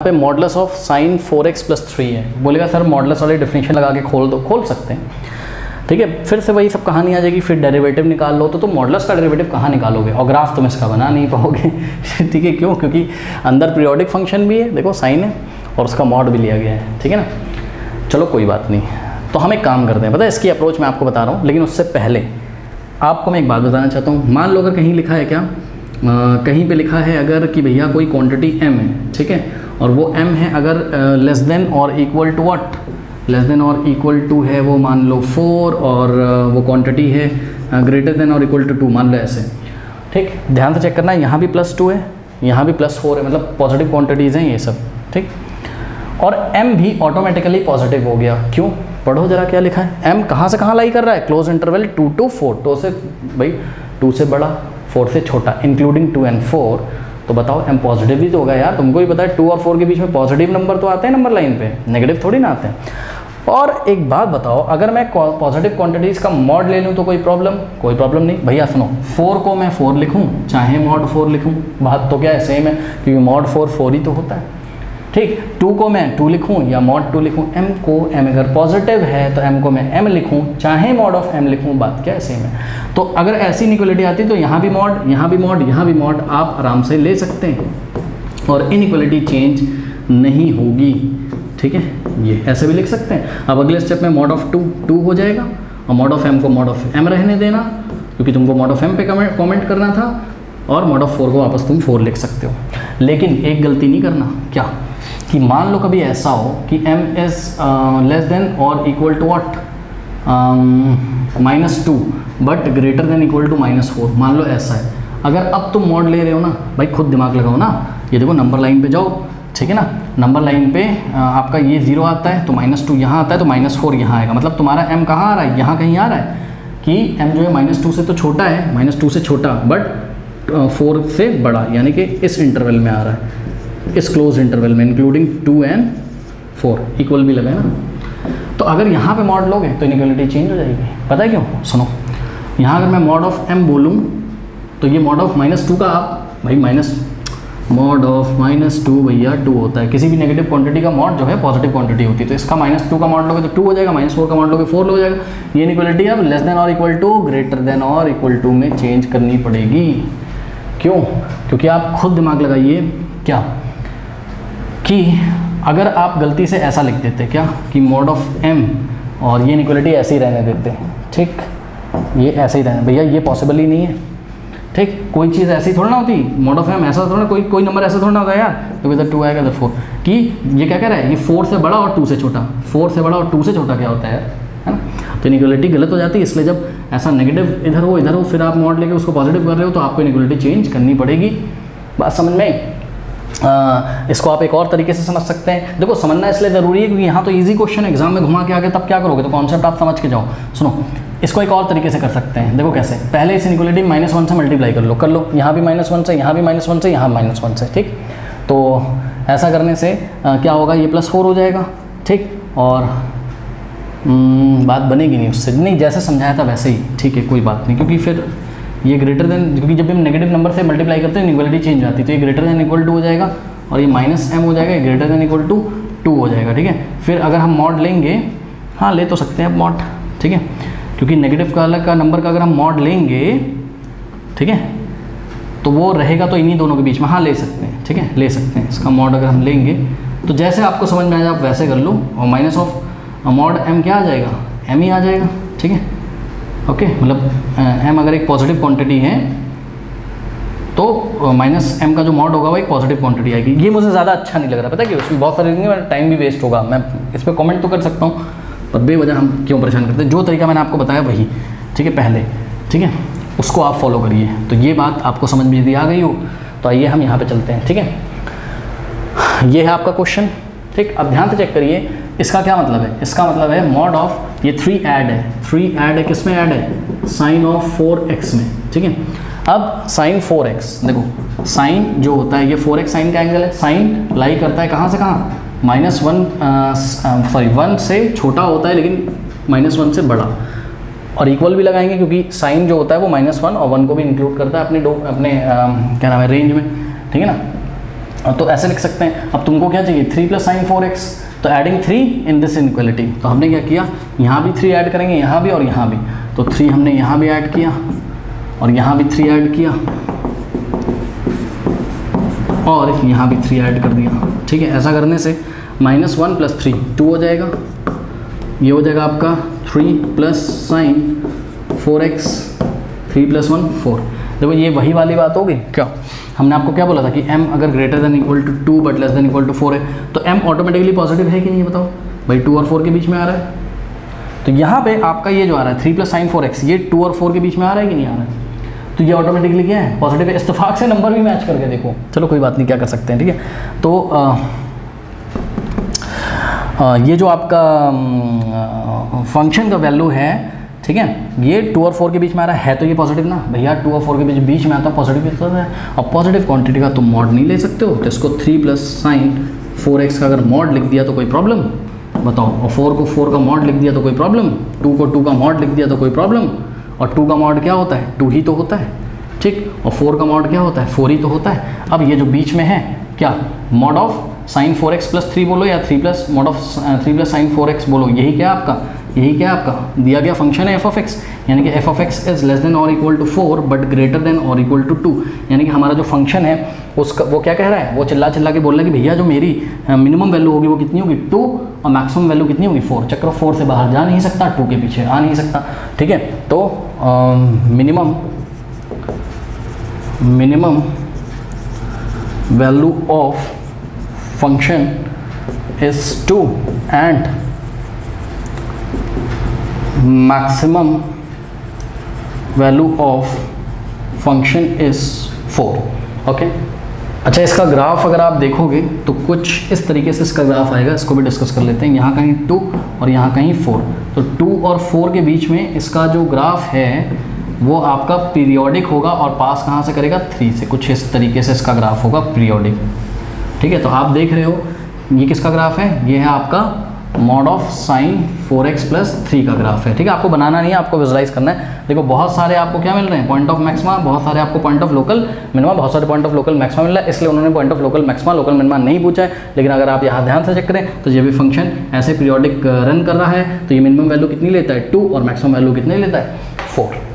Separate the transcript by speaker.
Speaker 1: पे modulus of sine 4x + 3 है। बोलेगा सर मॉडुलस वाले डेफिनेशन लगा के खोल दो, खोल सकते हैं, ठीक है। फिर से वही सब कहानी आ जाएगी, फिर डेरिवेटिव निकाल लो। तो मॉडुलस का डेरिवेटिव कहाँ निकालोगे, और ग्राफ तुम इसका बना नहीं पाओगे ठीक है। क्यों? क्योंकि अंदर पीरियोडिक फंक्शन भी है, देखो साइन है, और उसका मॉड भी लिया गया है, ठीक है ना। चलो कोई बात नहीं, तो हम एक काम करते हैं, पता है इसकी अप्रोच मैं आपको बता रहा हूँ, लेकिन उससे पहले आपको मैं एक बात बताना चाहता हूँ। मान लो अगर कहीं लिखा है क्या, कहीं पे लिखा है अगर कि भैया कोई क्वांटिटी m है, ठीक है, और वो m है अगर लेस देन और equal to what, less than और इक्वल टू है वो मान लो 4, और वो क्वांटिटी है ग्रेटर देन और इक्वल टू 2, मान लो ऐसे, ठीक। ध्यान से चेक करना है, यहाँ भी +2 है, यहाँ भी +4 है, मतलब पॉजिटिव क्वांटिटीज़ हैं ये सब, ठीक। और m भी ऑटोमेटिकली पॉजिटिव हो गया। क्यों? पढ़ो जरा क्या लिखा है। m कहाँ से कहाँ लाई कर रहा है, क्लोज इंटरवल 2 to 4, 2 से भाई 2 से बड़ा 4 से छोटा, इंक्लूडिंग 2 and 4। तो बताओ m पॉजिटिव भी तो होगा यार, तुमको भी पता है 2 और 4 के बीच में पॉजिटिव नंबर तो आते हैं नंबर लाइन पे, नेगेटिव थोड़ी ना आते हैं। और एक बात बताओ, अगर मैं पॉजिटिव क्वांटिटीज़ का मॉड ले लूँ तो कोई प्रॉब्लम नहीं। भैया सुनो, 4 को मैं 4 लिखूँ चाहे मॉड 4 लिखूँ, बात तो क्या है, सेम है, क्योंकि मॉड 4 ही तो होता है, ठीक। 2 को मैं 2 लिखूँ या मॉड 2 लिखूँ, m को m अगर पॉजिटिव है तो m को मैं m लिखूँ चाहे मॉड ऑफ m लिखूँ, बात क्या है, सेम है। तो अगर ऐसी इनइक्वालिटी आती तो यहाँ भी मॉड, यहाँ भी मॉड, यहाँ भी मॉड आप आराम से ले सकते हैं और इनइक्वालिटी चेंज नहीं होगी, ठीक है। ये ऐसे भी लिख सकते हैं। अब अगले स्टेप में मॉड ऑफ 2 हो जाएगा, और मॉड ऑफ m को मॉड ऑफ m रहने देना, क्योंकि तुमको मॉड ऑफ m पे कमेंट करना था, और मॉड ऑफ 4 को वापस तुम 4 लिख सकते हो। लेकिन एक गलती नहीं करना, क्या कि मान लो कभी ऐसा हो कि m इज़ लेस देन और equal to what, -2 but greater than equal to -4, मान लो ऐसा है। अगर अब तुम मॉड ले रहे हो ना भाई, खुद दिमाग लगाओ ना, ये देखो नंबर लाइन पे जाओ, ठीक है ना। नंबर लाइन पे आपका ये 0 आता है तो -2 यहाँ आता है तो -4 यहाँ आएगा, मतलब तुम्हारा m कहाँ आ रहा है, यहाँ कहीं आ रहा है कि m जो है -2 से तो छोटा है, -2 से छोटा बट 4 से बड़ा, यानी कि इस इंटरवल में आ रहा है, इस क्लोज इंटरवल में इंक्लूडिंग 2 and 4, इक्वल भी लगा है ना। तो अगर यहाँ पे मॉड लोगे तो इनइक्वालिटी चेंज हो जाएगी। पता है क्यों? सुनो, यहाँ अगर मैं मॉड ऑफ m बोलूँ तो ये मॉड ऑफ -2 का, आप भाई मॉड ऑफ -2 भैया 2 होता है, किसी भी नेगेटिव क्वांटिटी का मॉड जो है पॉजिटिव क्वांटिटी होती है, तो इसका -2 का मॉड लोगे तो 2 हो जाएगा, -4 का मॉड लोगे 4 हो जाएगा। ये इनइक्वालिटी अब लेस देन और इक्वल टू, ग्रेटर देन और इक्वल टू में चेंज करनी पड़ेगी। क्यों? क्योंकि आप खुद दिमाग लगाइए क्या कि अगर आप गलती से ऐसा लिख देते क्या कि मॉड ऑफ m और ये इनइक्वालिटी ऐसे ही रहने देते, ठीक, ये ऐसे ही रहने, भैया ये पॉसिबल ही नहीं है, ठीक। कोई चीज़ ऐसी थोड़ा ना होती, मॉड ऑफ m ऐसा थोड़ा, कोई नंबर ऐसा थोड़ा ना होता है यार, तो इधर 2 आएगा इधर 4, कि ये क्या कह रहा है, ये 4 से बड़ा और 2 से छोटा, 4 से बड़ा और 2 से छोटा क्या होता है, है ना। तो इनइक्वालिटी गलत हो जाती है, इसलिए जब ऐसा नेगेटिव इधर हो फिर आप मॉड लेके उसको पॉजिटिव कर रहे हो तो आपको इनइक्वालिटी चेंज करनी पड़ेगी। बात समझ में? इसको आप एक और तरीके से समझ सकते हैं। देखो समझना इसलिए ज़रूरी है क्योंकि यहाँ तो इजी क्वेश्चन है, एग्जाम में घुमा के आगे तब क्या करोगे, तो कॉन्सेप्ट आप समझ के जाओ। सुनो, इसको एक और तरीके से कर सकते हैं। देखो कैसे, पहले इस इनइक्वालिटी -1 से मल्टीप्लाई कर लो, यहाँ भी -1 से, यहाँ भी -1 से, यहाँ -1 से, ठीक। तो ऐसा करने से क्या होगा, ये +4 हो जाएगा, ठीक। और बात बनेगी नहीं उससे, नहीं जैसे समझाया था वैसे ही, ठीक है, कोई बात नहीं, क्योंकि फिर ये ग्रेटर देन, क्योंकि जब हम नेगेटिव नंबर से मल्टीप्लाई करते हैं इनइक्वालिटी चेंज आती है, तो ये ग्रेटर देन इक्वल टू हो जाएगा, और ये -m हो जाएगा, ग्रेटर देन इक्वल टू 2 हो जाएगा, ठीक है। फिर अगर हम मॉड लेंगे, हाँ ले तो सकते हैं अब मॉड, ठीक है, क्योंकि नेगेटिव का नंबर का अगर हम मॉड लेंगे, ठीक है, तो वो रहेगा तो इन्हीं दोनों के बीच में, हाँ ले सकते हैं, ठीक है, ले सकते हैं। इसका मॉड अगर हम लेंगे तो जैसे आपको समझ में आ जाए आप वैसे कर लो, और माइनस ऑफ मॉड m क्या आ जाएगा, m ही आ जाएगा, ठीक है, ओके। मतलब m अगर एक पॉजिटिव क्वांटिटी है तो -m का जो मॉड होगा वो एक पॉजिटिव क्वांटिटी आएगी। ये मुझे ज़्यादा अच्छा नहीं लग रहा, पता है कि उसमें बहुत सारे टाइम भी वेस्ट होगा, मैं इस पर कमेंट तो कर सकता हूँ पर बेवजह हम क्यों परेशान करते हैं। जो तरीका मैंने आपको बताया वही, ठीक है, पहले, ठीक है, उसको आप फॉलो करिए। तो ये बात आपको समझ में यदि आ गई हो तो आइए हम यहाँ पर चलते हैं, ठीक है। ये है आपका क्वेश्चन, ठीक। अब ध्यान से चेक करिए, इसका क्या मतलब है, इसका मतलब है मॉड ऑफ, ये 3 ऐड है, किस में ऐड है, साइन ऑफ 4x में, ठीक है। अब साइन 4x, देखो साइन जो होता है ये 4x साइन का एंगल है, साइन लाई करता है कहाँ से कहाँ, -1 से छोटा होता है लेकिन -1 से बड़ा, और इक्वल भी लगाएंगे क्योंकि साइन जो होता है वो -1 और 1 को भी इंक्लूड करता है अपने क्या नाम है, रेंज में, ठीक है ना। तो ऐसे लिख सकते हैं। अब तुमको क्या चाहिए 3 + sin 4x, तो एडिंग 3 इन दिस इनइक्वालिटी, तो हमने क्या किया यहाँ भी 3 ऐड करेंगे, यहाँ भी और यहाँ भी, तो 3 हमने यहाँ भी ऐड किया और यहाँ भी 3 ऐड किया और यहाँ भी 3 ऐड कर दिया। ठीक है, ऐसा करने से -1 + 3 2 हो जाएगा, ये हो जाएगा आपका 3 + sin 4x, 3 + 1 4। देखो ये वही वाली बात होगी क्या, हमने आपको क्या बोला था कि m अगर greater than equal to 2 but less than equal to 4 है, तो m ऑटोमेटिकली पॉजिटिव है कि नहीं बताओ भाई, 2 और 4 के बीच में आ रहा है। तो यहाँ पे आपका ये जो आ रहा है 3 + sin 4x, ये 2 और 4 के बीच में आ रहा है कि नहीं आ रहा है, तो ये ऑटोमेटिकली क्या है पॉजिटिव है। इत्तेफाक से नंबर भी मैच करके देखो, चलो कोई बात नहीं, क्या कर सकते हैं। ठीक है, तो ये जो आपका फंक्शन का वैल्यू है, ठीक है, ये 2 और 4 के बीच में आ रहा है तो ये पॉजिटिव ना भैया, 2 और 4 के बीच में आता है पॉजिटिव भी होता है। अब पॉजिटिव क्वांटिटी का तुम मॉड नहीं ले सकते हो, तो इसको 3 + sin 4x का अगर मॉड लिख दिया तो कोई प्रॉब्लम बताओ, और 4 को 4 का मॉड लिख दिया तो कोई प्रॉब्लम, 2 को 2 का मॉड लिख दिया तो कोई प्रॉब्लम, और 2 का मॉड क्या होता है 2 ही तो होता है, ठीक, और 4 का मॉड क्या होता है 4 ही तो होता है। अब ये जो बीच में है क्या, मॉड ऑफ sin 4x + 3 बोलो या 3 + mod of 3 + sin 4x बोलो, यही क्या आपका, यही क्या आपका दिया गया फंक्शन है f(x), यानी कि f(x) इज़ लेस देन और equal to 4 but greater than और इक्वल टू 2, यानी कि हमारा जो फंक्शन है उसका वो क्या कह रहा है, वो चिल्ला के बोल रहा है कि भैया जो मेरी मिनिमम वैल्यू होगी वो कितनी होगी 2 और मैक्सिमम वैल्यू कितनी होगी 4। चक्कर 4 से बाहर जा नहीं सकता, 2 के पीछे आ नहीं सकता। ठीक है, तो minimum value of function is 2 and maximum value of function is 4। Okay, अच्छा इसका ग्राफ अगर आप देखोगे तो कुछ इस तरीके से इसका ग्राफ आएगा, इसको भी डिस्कस कर लेते हैं। यहाँ कहीं 2 और यहाँ कहीं 4, तो 2 और 4 के बीच में इसका जो ग्राफ है वो आपका पीरियोडिक होगा और पास कहाँ से करेगा 3 से, कुछ इस तरीके से इसका ग्राफ होगा पीरियोडिक। ठीक है, तो आप देख रहे हो ये किसका ग्राफ है, ये है आपका मॉड ऑफ sin 4x + 3 का ग्राफ है। ठीक है, आपको बनाना नहीं है, आपको विजुलाइज करना है। देखो बहुत सारे आपको क्या मिल रहे हैं पॉइंट ऑफ मैक्सिमा, बहुत सारे आपको पॉइंट ऑफ लोकल मिनिमा, बहुत सारे पॉइंट ऑफ लोकल मैक्सिमा मिल रहा है, इसलिए उन्होंने point of local maxima local minima नहीं पूछा है। लेकिन अगर आप यहाँ ध्यान से चेक करें तो ये भी फंक्शन ऐसे पीरियोडिक रन कर रहा है, तो ये मिनिमम वैल्यू कितनी लेता है 2 और मैक्सिमम वैल्यू कितनी लेता है 4।